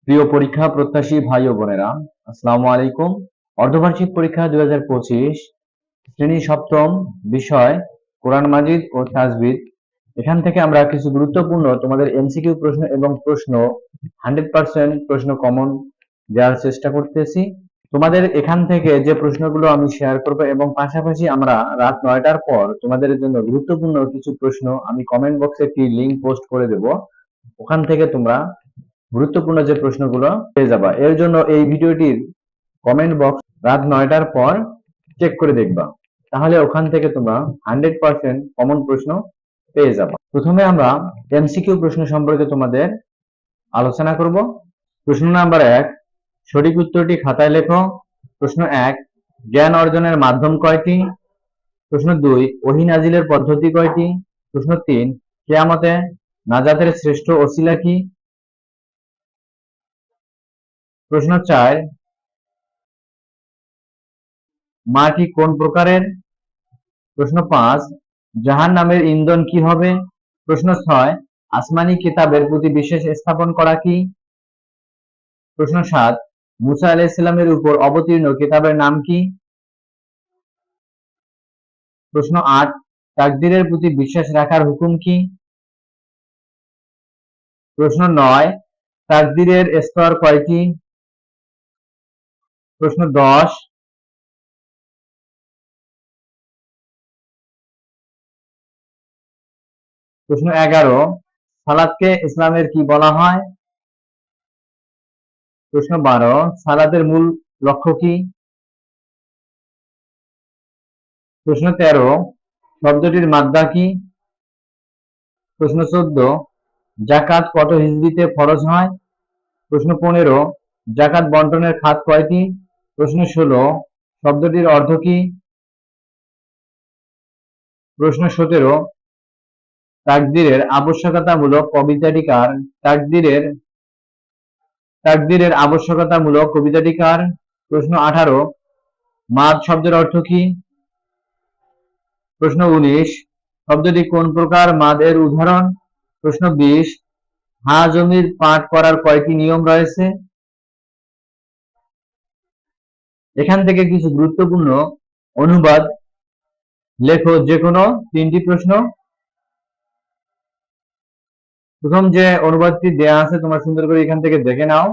প্রিয় পরীক্ষা প্রত্যাশী ভাই ও বোনেরা, আসসালামু আলাইকুম। অর্ধবার্ষিক পরীক্ষা 2025 শ্রেণী সপ্তম, বিষয় কোরআন মাজিদ ও তাজবিদ। এখান থেকে আমরা কিছু গুরুত্বপূর্ণ তোমাদের এমসিকিউ প্রশ্ন এবং প্রশ্ন 100% প্রশ্ন কমন দেওয়ার চেষ্টা করতেছি। তোমাদের এখান থেকে যে প্রশ্নগুলো আমি শেয়ার করব এবং পাশাপাশি আমরা রাত 9টার পর তোমাদের জন্য গুরুত্বপূর্ণ কিছু প্রশ্ন আমি কমেন্ট বক্সে একটি লিংক পোস্ট করে দেব। ওখান থেকে তোমরা গুরুত্বপূর্ণ যে প্রশ্নগুলো পেয়ে যাবা। এর জন্য এই ভিডিওটির কমেন্ট বক্স রাত 9টার পর চেক করে দেখবা, তাহলে ওখান থেকে তোমরা 100% কমন প্রশ্ন পেয়ে যাবা। প্রথমে আমরা এমসিকিউ প্রশ্ন সম্পর্কে তোমাদের আলোচনা করব। প্রশ্ন নাম্বার 1, সঠিক উত্তরটি খাতায় লেখো। প্রশ্ন 1, জ্ঞান অর্জনের মাধ্যম কয়টি? প্রশ্ন 2, ওহী নাজিলের পদ্ধতি কয়টি? প্রশ্ন 3, কিয়ামতে নাজাতের শ্রেষ্ঠ ওসিলা কি? প্রশ্ন 4, মাটি কোন প্রকারের? প্রশ্ন 5, জাহান্নামের ইন্ধন কি হবে? প্রশ্ন 6, আসমানি কিতাবের প্রতি বিশ্বাস স্থাপন করা কি? প্রশ্ন 7, মুসা আলাইহিস সালামের উপর অবতীর্ণ কিতাবের নাম কি? প্রশ্ন 8, তাকদীরের প্রতি বিশ্বাস রাখার হুকুম কি? প্রশ্ন 9, তাকদীরের স্তর কয়টি? প্রশ্ন 10, প্রশ্ন 11, সালাতকে ইসলামের কি বলা হয়? প্রশ্ন 12, সালাতের মূল লক্ষ্য কি? প্রশ্ন 13, শব্দটির মাদ্দা কি? প্রশ্ন 14, যাকাত কত হিজরিতে ফরজ হয়? প্রশ্ন 15, যাকাত বন্টনের খাত কয়টি? প্রশ্ন 16, শব্দটির অর্থ কি? প্রশ্ন 17, তাকদীরের আবশ্যকতামূলক কবিতাটি কার? তাকদীরের আবশ্যকতামূলক কবিতাটি কার? প্রশ্ন 18, মাদ শব্দের অর্থ কি? প্রশ্ন 19, শব্দটি কোন প্রকার মাদ এর উদাহরণ? প্রশ্ন 20, হা জমির পাঠ করার কয়টি নিয়ম রয়েছে? এখান থেকে কিছু গুরুত্বপূর্ণ অনুবাদ লেখো, যে কোনো 3টি প্রশ্ন। প্রথম যে অনুবাদটি দেয়া আছে তোমরা সুন্দর করে এখান থেকে দেখে নাও।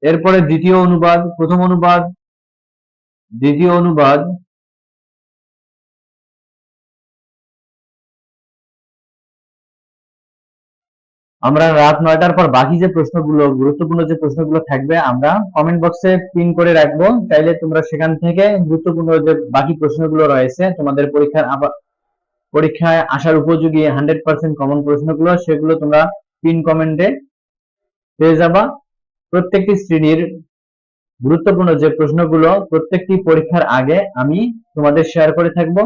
এরপরে দ্বিতীয় অনুবাদ, প্রথম অনুবাদ, দ্বিতীয় অনুবাদ। আমরা রাত 9টার পর বাকি যে প্রশ্নগুলো, গুরুত্বপূর্ণ যে প্রশ্নগুলো থাকবে আমরা কমেন্ট বক্সে পিন করে রাখবো। চাইলে তোমরা সেখান থেকে গুরুত্বপূর্ণ যে বাকি প্রশ্নগুলো রয়েছে তোমাদের পরীক্ষায় আসার উপযোগী 100% কমন প্রশ্নগুলো, সেগুলো তোমরা পিন কমেন্টে পেয়ে যাবা। প্রত্যেকটি শ্রেণীর গুরুত্বপূর্ণ যে প্রশ্নগুলো প্রত্যেকটি পরীক্ষার আগে আমি তোমাদের শেয়ার করে থাকবো।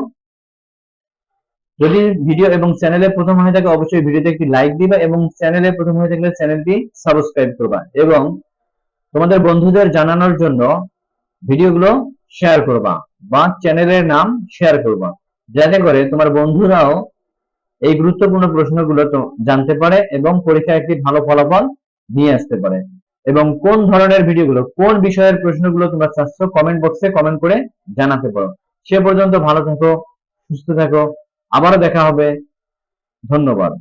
যদি ভিডিও এবং চ্যানেলে প্রথম হয়ে থাকে অবশ্যই ভিডিওতে একটি লাইক দিবা এবং চ্যানেলে প্রথম হয়ে থাকলে চ্যানেলটি সাবস্ক্রাইব করবা এবং তোমাদের বন্ধুদের জানানোর জন্য ভিডিওগুলো শেয়ার করবা বা চ্যানেলের নাম শেয়ার করবা, যাতে করে তোমার বন্ধুরাও এই গুরুত্বপূর্ণ প্রশ্নগুলো জানতে পারে এবং পরীক্ষায় একটি ভালো ফলাফল নিয়ে আসতে পারে। এবং কোন ধরনের ভিডিওগুলো, কোন বিষয়ের প্রশ্নগুলো তোমরা চাচ্ছ কমেন্ট বক্সে কমেন্ট করে জানাতে পারো। সে পর্যন্ত ভালো থাকো, সুস্থ থাকো, আবারও দেখা হবে। ধন্যবাদ।